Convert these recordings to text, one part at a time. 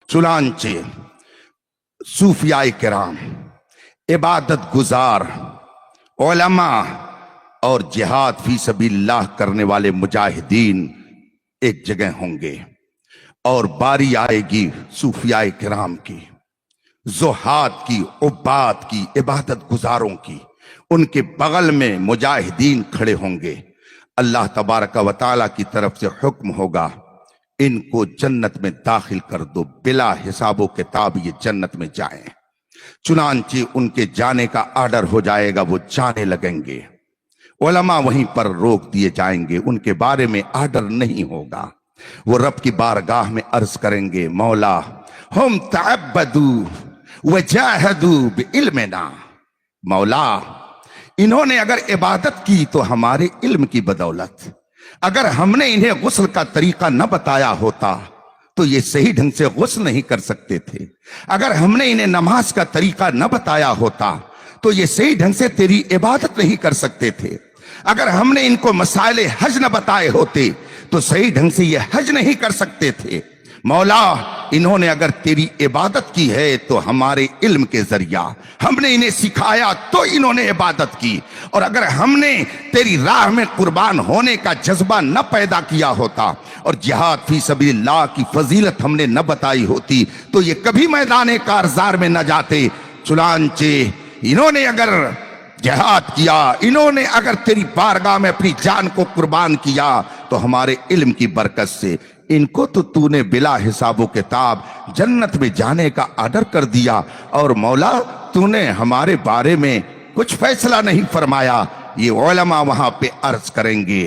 चुनांचे सूफियाए किराम, इबादत गुजार, उलमा और जिहाद फी सबीलिल्लाह करने वाले मुजाहिदीन एक जगह होंगे और बारी आएगी सूफियाए किराम की, ज़ुहाद की, उब्बाद की, इबादत गुजारों की। उनके बगल में मुजाहिदीन खड़े होंगे। अल्लाह तबारक व तआला की तरफ से हुक्म होगा, इनको जन्नत में दाखिल कर दो, बिला हिसाबो किताब ये जन्नत में जाएं। चुनांचे उनके जाने का आर्डर हो जाएगा, वो जाने लगेंगे। उलमा वहीं पर रोक दिए जाएंगे, उनके बारे में आर्डर नहीं होगा। वो रब की बारगाह में अर्ज करेंगे, मौला हम तअब्बदू वजाहदू बिइल्मिना, मौला इन्होंने अगर इबादत की तो हमारे इल्म की बदौलत, अगर हमने इन्हें गुस्ल का तरीका न बताया होता तो ये सही ढंग से गुस्ल नहीं कर सकते थे। अगर हमने इन्हें नमाज का तरीका न बताया होता तो ये सही ढंग से तेरी इबादत नहीं कर सकते थे। अगर हमने इनको मसाइले हज न बताए होते तो सही ढंग से ये हज नहीं कर सकते थे। मौला इन्होंने अगर तेरी इबादत की है तो हमारे इल्म के जरिया, हमने इन्हें सिखाया तो इन्होंने इबादत की, और अगर हमने तेरी राह में कुर्बान होने का जज्बा न पैदा किया होता और जिहाद फी सबीलिल्लाह की फजीलत हमने न बताई होती तो ये कभी मैदान कारजार में न जाते। चुनांचे इन्होंने अगर जिहाद किया, इन्होंने अगर तेरी बारगाह में अपनी जान को कुर्बान किया तो हमारे इल्म की बरकत से इनको तो तूने बिला हिसाबो किताब जन्नत में जाने का आर्डर कर दिया, और मौला तूने हमारे बारे में कुछ फैसला नहीं फरमाया। ये उलमा वहां पे अर्ज करेंगे।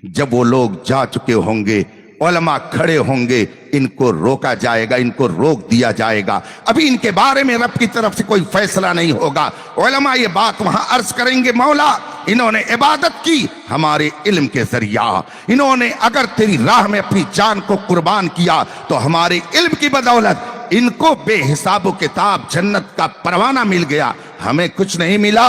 जब वो लोग जा चुके होंगे, उलमा खड़े होंगे, इनको रोका जाएगा, इनको रोक दिया जाएगा। अभी इनके बारे में रब की तरफ से कोई फैसला नहीं होगा। उलमा ये बात वहां अर्ज करेंगे, मौला इन्होंने इबादत की हमारे इल्म के जरिया, इन्होंने अगर तेरी राह में अपनी जान को कुर्बान किया तो हमारे इल्म की बदौलत इनको बेहिसाबो किताब जन्नत का परवाना मिल गया, हमें कुछ नहीं मिला।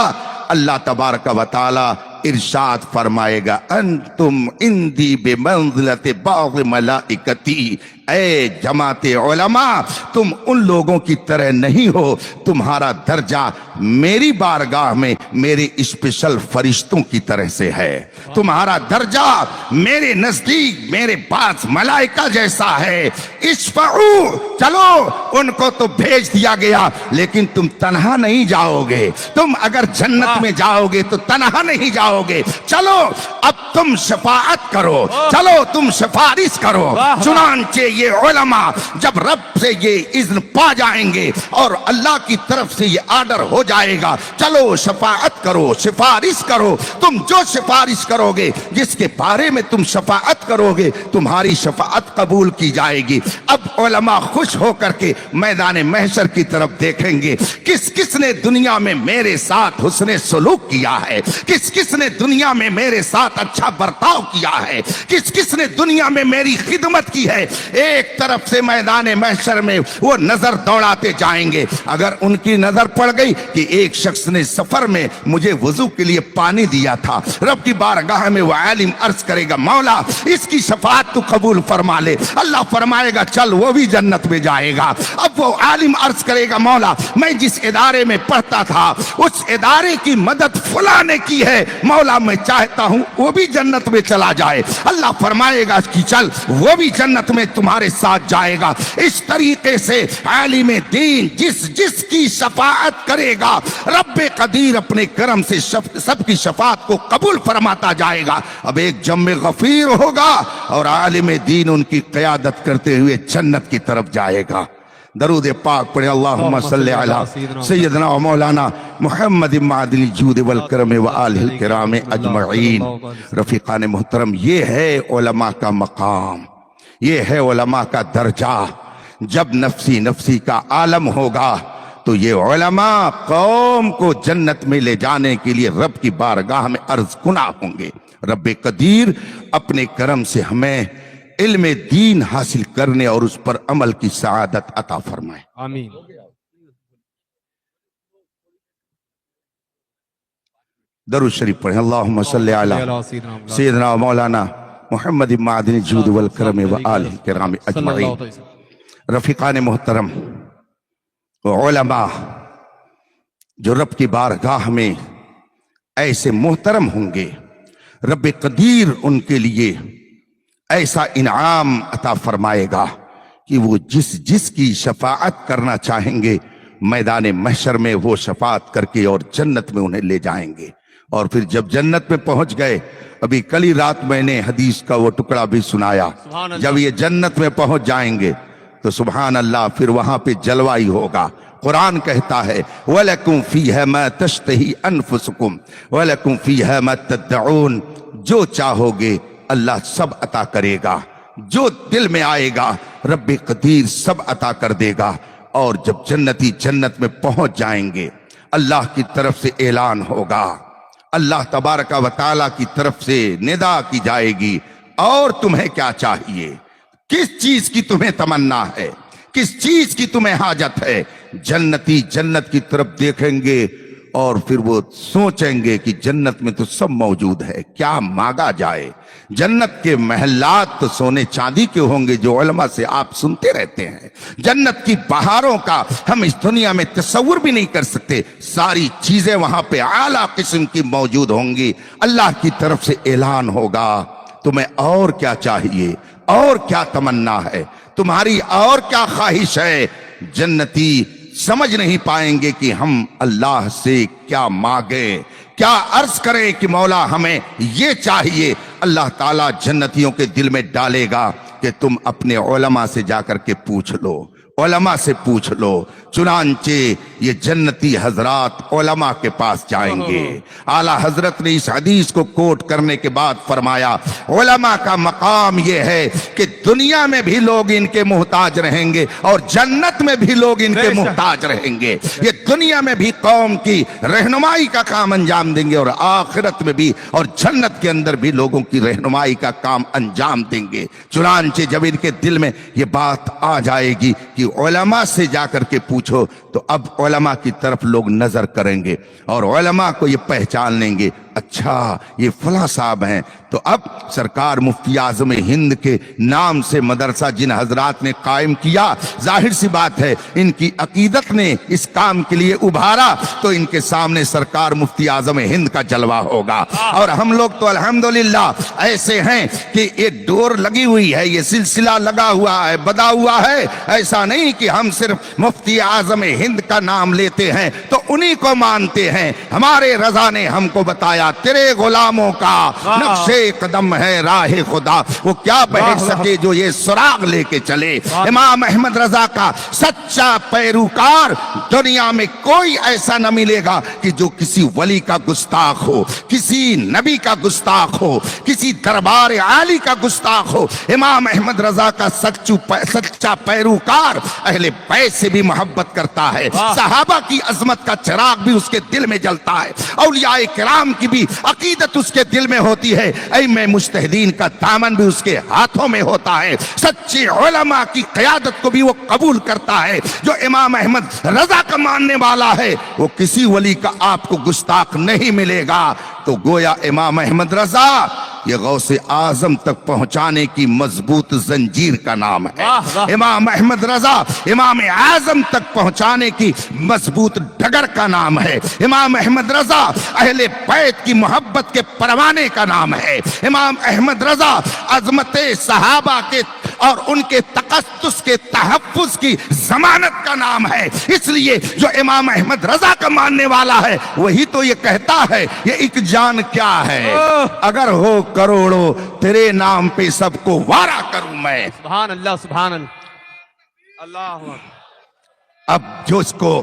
अल्लाह तबारक व तआला इरशाद फरमाएगा, अंतुम इंदी बिमंज़िलति बाग़ मलाइकती, ऐ जमाते उलमा तुम उन लोगों की तरह नहीं हो, तुम्हारा दर्जा मेरी बारगाह में मेरे स्पेशल फरिश्तों की तरह से है। तुम्हारा दर्जा मेरे नजदीक मेरे पास मलाइका जैसा है। इश्फ़ऊ, चलो उनको तो भेज दिया गया, लेकिन तुम तन्हा नहीं जाओगे। तुम अगर जन्नत में जाओगे तो तन्हा नहीं जाओगे। चलो अब तुम शफाअत करो, चलो तुम सिफारिश करो। चुनांचे ये उलमा जब रब से ये इज़्न पा जाएंगे और अल्लाह की तरफ से ये आर्डर हो जाएगा, चलो शफाअत करो, सिफारिश करो। तुम जो सिफारिश करोगे, जिसके बारे में तुम शफाअत करोगे, तुम्हारी शफाअत कबूल की जाएगी। अब उलमा खुश होकर के मैदान महशर की तरफ देखेंगे, किस किस ने दुनिया में मेरे साथ हुस्ने सलूक किया है, किस किस ने दुनिया में मेरे साथ अच्छा बर्ताव किया है, किस किस ने दुनिया में मेरी खिदमत की है। एक तरफ से मैदान महशर में वो नजर दौड़ाते जाएंगे। अगर उनकी नजर पड़ गई कि एक शख्स ने सफर में मुझे वजू के लिए पानी दिया था, रब की बारगाह में वो आलिम अर्ज करेगा, मौला इसकी शफाअत तू कबूल फरमा ले। अल्लाह फरमाएगा, चल वो भी जन्नत में जाएगा। अब वो आलिम अर्ज करेगा, मौला मैं जिस इदारे में पढ़ता था उस इदारे की मदद फुला ने की है, मौला मैं चाहता हूं वो भी जन्नत में चला जाए। अल्लाह फरमाएगा कि चल वो भी जन्नत में तुम्हारे साथ जाएगा। इस तरीके से आलिम दीन जिस जिसकी शफाअत करेगा, रब्बे कदीर अपने करम से सबकी शफाअत को कबूल फरमाता जाएगा। अब एक जम्मे गफीर होगा और आलिम दीन उनकी क़यादत करते हुए जन्नत की तरफ जाएगा। दरूद पाक पढ़े, अल्लाहुम्मा सल्ली अला सय्यदना व मौलाना मुहम्मद मादिल जूद वल करम व आलिहिल किराम अजमईन। रफीकान मुहतरम, ये है उलमा का मकाम, ये है उलमा का दर्जा। जब नफ्सी नफ्सी का आलम होगा तो ये उलमा कौम को जन्नत में ले जाने के लिए रब की बारगाह में अर्ज गुना होंगे। रब्बे कदीर अपने करम से हमें इल्म दीन हासिल करने और उस पर अमल की सआदत अता फरमाए, आमीन। दरूद शरीफ पढ़ें, अल्लाहुम्मा सल्ली अला सय्यदना मौलाना मुहम्मद मादिन जूद वल करम व आलिहि किराम अजमईन। रफीकान मोहतरम, उलमा जो रब की बारगाह में ऐसे मोहतरम होंगे, रब कदीर उनके लिए ऐसा इनाम अता फरमाएगा कि वो जिसकी शफाअत करना चाहेंगे मैदान महशर में वो शफाअत करके और जन्नत में उन्हें ले जाएंगे। और फिर जब जन्नत में पहुंच गए, अभी कल ही रात मैंने हदीस का वो टुकड़ा भी सुनाया, जब ये जन्नत में पहुंच जाएंगे तो सुभान अल्लाह फिर वहां पे जलवा ही होगा। कुरान कहता है वलकुम फीहा मा तश्तही अनफुसुकुम वलकुम फीहा मा तदउन, जो चाहोगे अल्लाह सब अता करेगा, जो दिल में आएगा रब कदीर सब अता कर देगा। और जब जन्नती जन्नत में पहुंच जाएंगे, अल्लाह की तरफ से ऐलान होगा, अल्लाह तबारक व तआला की तरफ से निदा की जाएगी, और तुम्हें क्या चाहिए, किस चीज की तुम्हें तमन्ना है, किस चीज की तुम्हें हाजत है। जन्नती जन्नत की तरफ देखेंगे और फिर वो सोचेंगे कि जन्नत में तो सब मौजूद है, क्या मांगा जाए। जन्नत के महलात तो सोने चांदी के होंगे, जो उलमा से आप सुनते रहते हैं। जन्नत की बहारों का हम इस दुनिया में तस्वुर भी नहीं कर सकते। सारी चीजें वहां पे आला किस्म की मौजूद होंगी। अल्लाह की तरफ से ऐलान होगा, तुम्हें और क्या चाहिए, और क्या तमन्ना है, तुम्हारी और क्या ख्वाहिश है। जन्नती समझ नहीं पाएंगे कि हम अल्लाह से क्या मांगे, क्या अर्ज करें कि मौला हमें ये चाहिए। अल्लाह ताला जन्नतियों के दिल में डालेगा कि तुम अपने उलमा से जाकर के पूछ लो, उलमा से पूछ लो। चुनांचे ये जन्नती हजरात उलमा के पास जाएंगे। आला हजरत ने इस हदीस को कोट करने के बाद फरमाया, उलमा का मकाम ये है कि दुनिया में भी लोग इनके मोहताज रहेंगे और जन्नत में भी लोग इनके मोहताज रहेंगे। ये दुनिया में भी कौम की रहनुमाई का काम अंजाम देंगे और आखिरत में भी, और जन्नत के अंदर भी लोगों की रहनुमाई का काम अंजाम देंगे। चुनांचे जब इनके दिल में ये बात आ जाएगी कि उलमा से जाकर के पूछो, तो अब उलमा की तरफ लोग नजर करेंगे और उलमा को ये पहचान लेंगे, अच्छा ये फला साहब हैं। तो अब सरकार मुफ्ती आजम हिंद के नाम से मदरसा जिन हजरात ने कायम किया, जाहिर सी बात है इनकी अकीदत ने इस काम के लिए उभारा, तो इनके सामने सरकार मुफ्ती आजम हिंद का जलवा होगा। और हम लोग तो अल्हम्दुलिल्लाह ऐसे हैं कि ये डोर लगी हुई है, ये सिलसिला लगा हुआ है, बदा हुआ है। ऐसा नहीं कि हम सिर्फ मुफ्ती आजम हिंद का नाम लेते हैं तो उन्हीं को मानते हैं। हमारे रजा ने हमको बताया, तेरे गुलामों का नक्शे कदम है राह खुदा, वो क्या पहन सके जो ये सुराग लेके चले। इमाम अहमद रजा का सच्चा पैरोकार दुनिया में कोई ऐसा न मिलेगा कि जो किसी वली का गुस्ताख हो, किसी नबी का गुस्ताख हो, किसी दरबार आली का गुस्ताख हो। इमाम अहमद रजा का सच्चा पैरोकार अहले बैत से भी मोहब्बत करता है, सहाबा की अजमत का चिराग भी उसके दिल में जलता है, औलियाए किराम की भी अकीदत उसके दिल में होती है, ऐमे मुज्तहिदीन का दामन भी उसके हाथों में होता है। सच्चे उलमा की क़यादत को भी वो कबूल करता है। जो इमाम अहमद रजा का मानने वाला है वो किसी वली का आपको गुस्ताख नहीं मिलेगा। तो गोया इमाम अहमद रजा ये गौसे आजम तक पहुंचाने की मजबूत जंजीर का नाम है। इमाम अहमद रजा इमाम आजम तक पहुंचाने की मजबूत डगर का नाम है। इमाम अहमद रजा अहले बैत की मोहब्बत के परवाने का नाम है। इमाम अहमद रजा अजमत सहाबा के और उनके तकद्दुस के तहफ्फुज की जमानत का नाम है। इसलिए जो इमाम अहमद रजा का मानने वाला है वही तो ये कहता है, ये एक जान क्या है, अगर हो करोड़ों तेरे नाम पे सबको वारा करूं मैं। सुभान अल्लाह, सुभान अल्लाह। अब जो इसको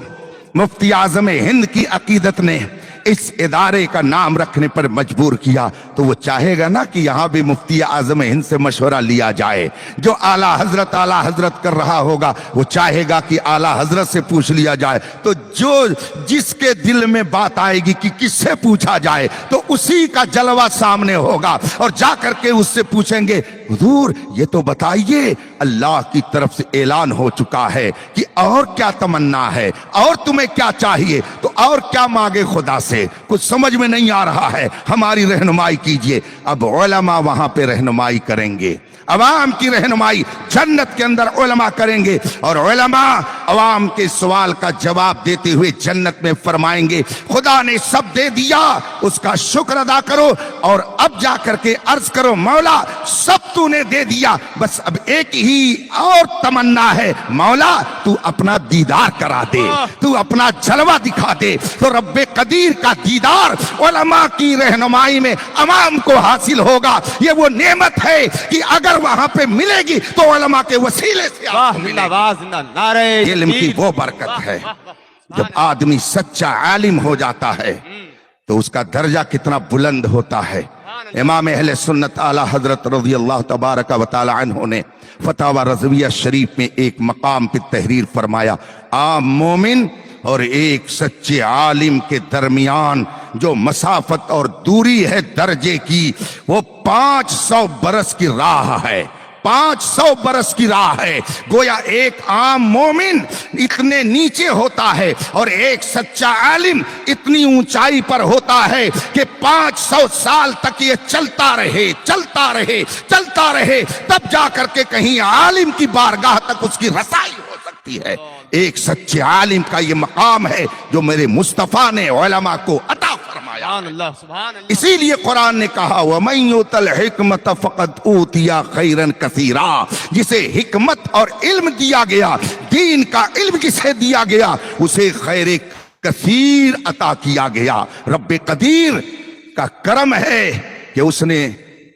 मुफ्ती आजम हिंद की अकीदत ने इस इदारे का नाम रखने पर मजबूर किया, तो वो चाहेगा ना कि यहाँ भी मुफ्ती आजम हिंद से मशवरा लिया जाए। जो आला हजरत कर रहा होगा वो चाहेगा कि आला हजरत से पूछ लिया जाए। तो जो जिसके दिल में बात आएगी कि किससे पूछा जाए, तो उसी का जलवा सामने होगा और जा करके उससे पूछेंगे हुजूर ये तो बताइए, अल्लाह की तरफ से ऐलान हो चुका है कि और क्या तमन्ना है, और तुम्हें क्या चाहिए, तो और क्या मांगे खुदा से, कुछ समझ में नहीं आ रहा है, हमारी रहनुमाई कीजिए। अब उलमा वहां पे रहनुमाई करेंगे, अवाम की रहनुमाई जन्नत के अंदर उलमा करेंगे, और उलमा अवाम के सवाल का जवाब देते हुए जन्नत में फरमाएंगे खुदा ने सब दे दिया, उसका शुक्र अदा करो, और अब जा करके अर्ज करो मौला सब तूने दे दिया, बस अब एक ही और तमन्ना है, मौला तू अपना दीदार करा दे, तू अपना जलवा दिखा दे। तो रब्बे कदीर का दीदार उलमा की रहनुमाई में अवाम को हासिल होगा। ये वो नेमत है कि अगर वहां पे मिलेगी तो उलमा के वसीले से वाह आपको मिलेगी। जिंदाबाद जिंदा नारे इल्म की तकबीर। वो बरकत है, जब आदमी सच्चा आलिम हो जाता है तो उसका दर्जा कितना बुलंद होता है। इमाम अहले सुन्नत आला हजरत रज़ी अल्लाह तबारक व तआला अन्हु ने फतावा रज़विया शरीफ में एक मकाम पे तहरीर फरमाया, आम मोमिन और एक सच्चे आलिम के दरमियान जो मसाफत और दूरी है दर्जे की, वो 500 बरस की राह है, 500 बरस की राह है। गोया एक आम मोमिन इतने नीचे होता है और एक सच्चा आलिम इतनी ऊंचाई पर होता है कि 500 साल तक ये चलता रहे, चलता रहे, चलता रहे, तब जाकर के कहीं आलिम की बारगाह तक उसकी रसाई हो सकती है। एक सच्चे आलिम का ये मकाम है जो मेरे मुस्तफा ने उलमा को अता फरमाया। सुभान अल्लाह सुभान अल्लाह। इसीलिए कुरान ने कहा वमन युतल हिकमत फक़द ऊतिया खैरन कसीरा, जिसे हिकमत और इल्म दिया गया, दीन का इल्म जिसे दिया गया, उसे खैर कसीर अता किया गया। रब्बे कदीर का करम है कि उसने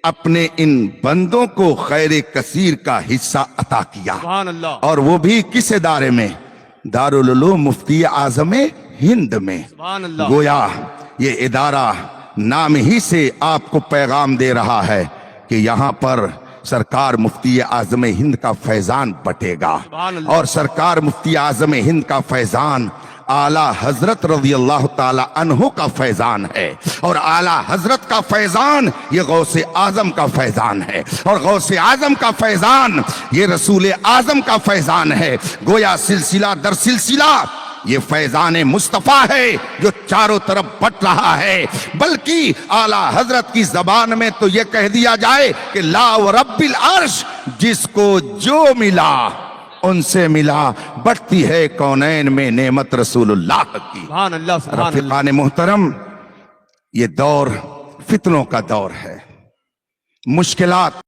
अपने इन बंदों को खैर कसीर का हिस्सा अता किया, सुभान अल्लाह। और वो भी किस इदारे में, दारुल उलूम मुफ्ती आज़म हिंद में। सुभान अल्लाह। गोया ये इदारा नाम ही से आपको पैगाम दे रहा है कि यहाँ पर सरकार मुफ्ती आज़म हिंद का फैजान बटेगा, सुभान अल्लाह। और सरकार मुफ्ती आज़म हिंद का फैजान आला हजरत रज़ी अल्लाह ताला अन्हु का फैजान है, और आला हजरत का फैजान ये गौसे आजम का फैजान है, और गौसे आजम का फैजान ये रसूल आजम का फैजान है। गोया सिलसिला दर सिलसिला ये फैजान मुस्तफा है जो चारों तरफ बट रहा है। बल्कि आला हजरत की जबान में तो ये कह दिया जाए कि ला व रब्बिल अर्श, जिसको जो मिला उनसे मिला, बढ़ती है कौनैन में नेमत रसूलुल्लाह की। सुभान अल्लाह सुभान अल्लाह। रफ़ीक़ान मोहतरम, ये दौर फितनों का दौर है, मुश्किलात